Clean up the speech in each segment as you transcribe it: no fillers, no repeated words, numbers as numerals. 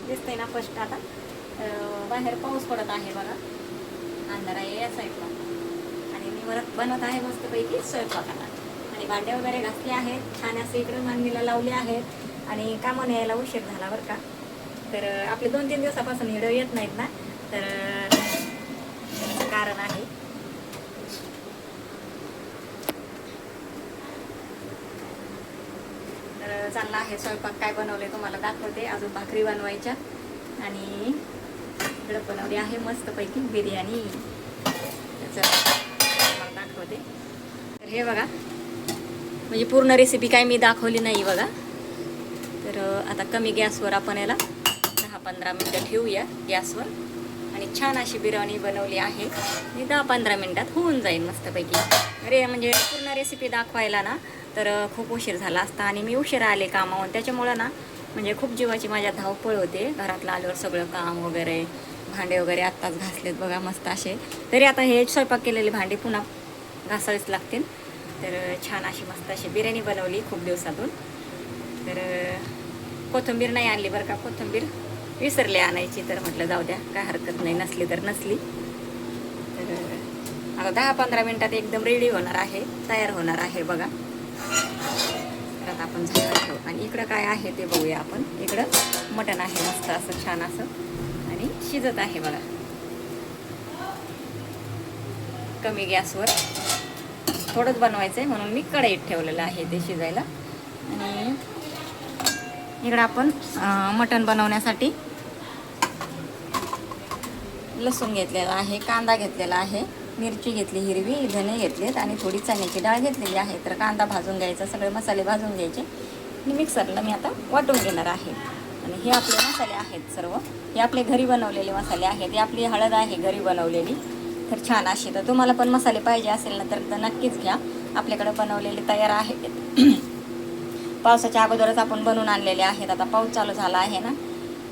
दिसतंय ना फर्स्ट आता बाहेर पाऊस पडत आहे बघा, अंधार आहे या साईडला. आणि मी वरत बनवत आहे मस्तपैकी स्वयंपाकाला. आणि भांडे वगैरे घासले आहेत छान असे, इकडे मांडणीला लावले आहेत. आणि कामाने यायला उशीर झाला बरं का. तर आपले 2-3 दिवसापासून व्हिडिओ येत नाहीत ना, तर त्याचं कारण आहे. तर चालला आहे स्वयंपाक. काय बनवले तुम्हाला दाखवते. अजून भाकरी बनवायच्या आणि इकडं बनवली आहे मस्तपैकी बिर्याणी. त्याचं तुम्हाला दाखवते. तर हे बघा, म्हणजे पूर्ण रेसिपी काय मी दाखवली नाही बघा. तर आता कमी गॅसवर आपण याला 10-15 मिनटं ठेवूया गॅसवर. आणि छान अशी बिर्याणी बनवली आहे. आणि 10-15 मिनटात होऊन जाईल मस्तपैकी. म्हणजे पूर्ण रेसिपी दाखवायला ना तर खूप उशीर झाला असता. आणि मी उशिरा आले कामावरून, त्याच्यामुळं ना म्हणजे खूप जीवाची माझ्या धावपळ होते. घरातलं आल्यावर सगळं काम वगैरे, भांडे वगैरे आत्ताच घासलेत बघा मस्त असे. तरी आता हे स्वयंपाक केलेले भांडे पुन्हा घासावीच लागतील. तर छान अशी मस्त अशी बिर्याणी बनवली खूप दिवसातून. तर कोथिंबीर नाही आणली बरं का, कोथिंबीर विसरले आणायची. तर म्हटलं जाऊ द्या, काय हरकत नाही, नसली तर नसली. तर आता 10-15 मिनटात एकदम रेडी होणार आहे, तयार होणार आहे बघा. तर आता आपण झाकण ठेवू. आणि इकडं काय आहे ते बघूया आपण. इकडं मटण आहे मस्त असं छान असं, आणि शिजत आहे बघा कमी गॅसवर. थोडंच बनवायचं आहे म्हणून मी कढईत ठेवलेलं आहे ते शिजायला. आणि इकडं आपण मटण बनवण्यासाठी लसूण घेतलेला आहे, कांदा घेतलेला आहे, मिरची घेतली हिरवी, धने घेतलेत आणि थोडी चण्याची डाळ घेतलेली आहे. तर कांदा भाजून घ्यायचा, सगळे मसाले भाजून घ्यायचे आणि मिक्सरला मी आता वाटून घेणार आहे. आणि हे आपले मसाले आहेत सर्व, हे आपले घरी बनवलेले मसाले आहेत. हे आपली हळद आहे घरी बनवलेली, तर छान अशी. तर तुम्हाला पण मसाले पाहिजे असेल ना तर नक्कीच घ्या, आपल्याकडे बनवलेले तयार आहेत. पावसाच्या अगोदरच आपण बनवून आणलेले आहेत. आता पाऊस चालू झाला आहे ना,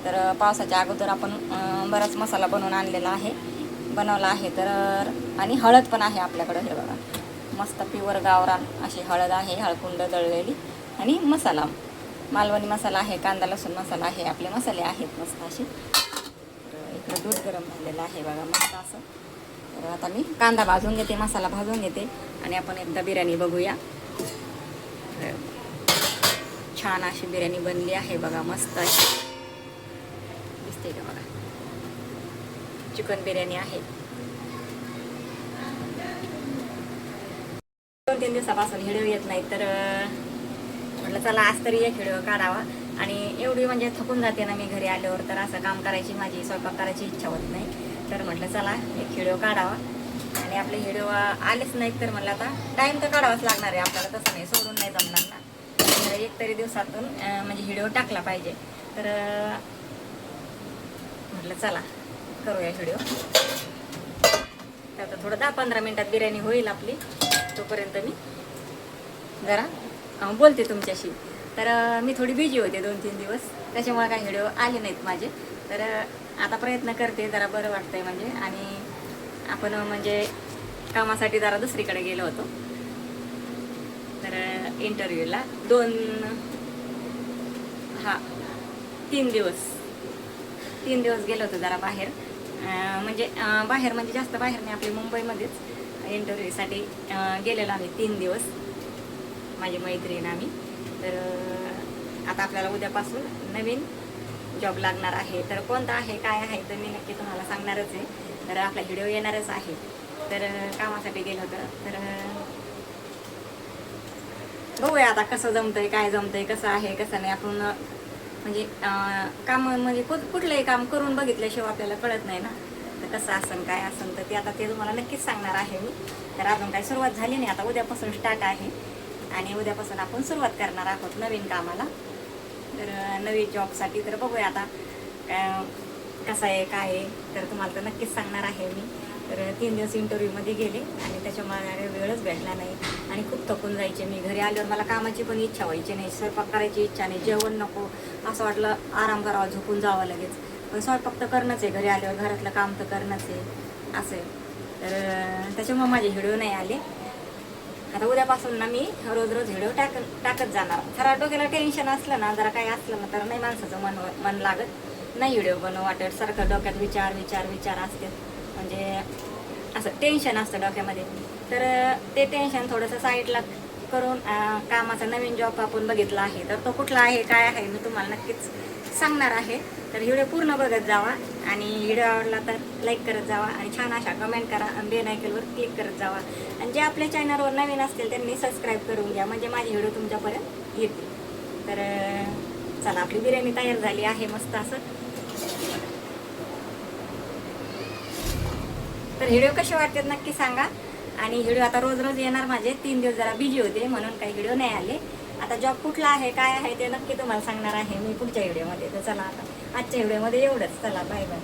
तर पावसाच्या अगोदर आपण बराच मसाला बनवून आणलेला आहे, बनवला आहे. तर आणि हळद पण आहे आपल्याकडं. हे बघा मस्त प्युअर गावरान अशी हळद आहे, हळकुंड दळलेली. आणि मसाला मालवणी मसाला आहे, कांदा लसूण मसाला आहे, आपले मसाले आहेत मस्त असे. तर इकडं दूध गरम झालेलं आहे बघा मस्त असं. तर आता मी कांदा भाजून घेते, मसाला भाजून घेते आणि आपण एकदा बिर्याणी बघूया. छान अशी बिर्याणी बनली आहे बघा मस्त अशी दिसते का बघा. चिकन बिर्याणी आहे. 2-3 दिवसापासून व्हिडिओ येत नाही, तर म्हटलं चला आज तरी एक व्हिडिओ काढावा. आणि एवढी म्हणजे थकून जाते ना मी घरी आल्यावर, तर असं काम करायची माझी, स्वयंपाक करायची इच्छा होत नाही. तर म्हटलं चला एक व्हिडिओ काढावा. आणि आपले व्हिडिओ आलेच नाहीत तर म्हटलं आता टाईम तर काढावाच लागणार आहे आपल्याला, तसं नाही सोडून नाही जमणार ना. तर एक तरी दिवसातून म्हणजे व्हिडिओ टाकला पाहिजे. तर म्हटलं चला करूया व्हिडिओ. तर आता थोडं 10-15 मिनटात बिर्याणी होईल आपली, तोपर्यंत मी जरा बोलते तुमच्याशी. तर मी थोडी बिजी होते 2-3 दिवस, त्याच्यामुळे काही व्हिडिओ आले नाहीत माझे. तर आता प्रयत्न करते, जरा बरं वाटतंय म्हणजे. आणि आपण म्हणजे कामासाठी जरा दुसरीकडे गेलो होतो, तर इंटरव्ह्यूला 3 दिवस गेलो होतो जरा बाहेर. म्हणजे बाहेर म्हणजे जास्त बाहेर नाही, आपली मुंबईमध्येच इंटरव्ह्यूसाठी गेलेलो आम्ही 3 दिवस, माझी मैत्रीण आम्ही. तर आता आपल्याला उद्यापासून नवीन जॉब लागणार आहे. तर कोणता आहे काय आहे तर मी नक्की तुम्हाला सांगणारच आहे. तर आपला व्हिडिओ येणारच आहे. तर कामासाठी गेलो होतं, तर बघूया आता कसं जमतंय, काय जमतंय, कसं आहे कसं नाही. आपण म्हणजे काम म्हणजे कुठलंही काम करून बघितल्याशिवाय आपल्याला कळत नाही ना, तर कसं असन काय असन. तर ते आता ते तुम्हाला नक्कीच सांगणार आहे मी. तर अजून काही सुरुवात झाली नाही, आता उद्यापासून स्टार्ट आहे. आणि उद्यापासून आपण सुरुवात करणार आहोत नवीन कामाला, तर नवीन जॉबसाठी. तर बघूया आता कसं आहे काय आहे, तर तुम्हाला तर नक्कीच सांगणार आहे मी. तर 3 दिवस इंटरव्ह्यूमध्ये गेले आणि त्याच्यामुळे वेळच भेटला नाही. आणि खूप थकून जायचे मी. घरी आल्यावर मला कामाची पण इच्छा व्हायची नाही, स्वयंपाक करायची इच्छा नाही, जेवण नको, असं वाटलं आराम करावा, झोपून जावं लगेच. पण स्वयंपाक तर करणंच आहे, घरी आल्यावर घरातलं काम तर करणंच आहे असं. तर त्याच्यामुळे माझे व्हिडिओ नाही आले. आता उद्यापासून ना मी रोज व्हिडिओ टाकत जाणार. खरा डोक्याला टेन्शन असलं ना, जरा काही असलं ना तर नाही माणसाचं मन लागत. नाही व्हिडिओ बनवू वाटत, सारखं डोक्यात विचार विचार विचार असते, म्हणजे असं टेन्शन असतं डोक्यामध्ये. तर ते टेन्शन थोडंसं साईडला करून कामाचा नवीन जॉब आपण बघितला आहे. तर तो कुठला आहे काय आहे मी तुम्हाला नक्कीच सांगणार आहे. तर व्हिडिओ पूर्ण बघत जावा आणि व्हिडिओ आवडला तर लाईक करत जावा आणि छान अशा कमेंट करा आणि बेल आयकॉनवर क्लिक करत जावा. आणि जे आपल्या चॅनलवर नवीन असतील त्यांनी सबस्क्राईब करून घ्या, म्हणजे माझे व्हिडिओ तुमच्यापर्यंत येतील. तर चला, आपली बिर्याणी तयार झाली आहे मस्त असं. तर व्हिडिओ कसे वाटतात नक्की सांगा. आणि व्हिडिओ आता रोज रोज येणार माझे, 3 दिवस जरा बिझी होते म्हणून काही व्हिडिओ नाही आले. आता जॉब कुठला आहे काय आहे ते नक्की तुम्हाला सांगणार आहे मी पुढच्या व्हिडिओमध्ये. तर चला, आता आजच्या व्हिडिओमध्ये एवढंच. चला, बाय बाय.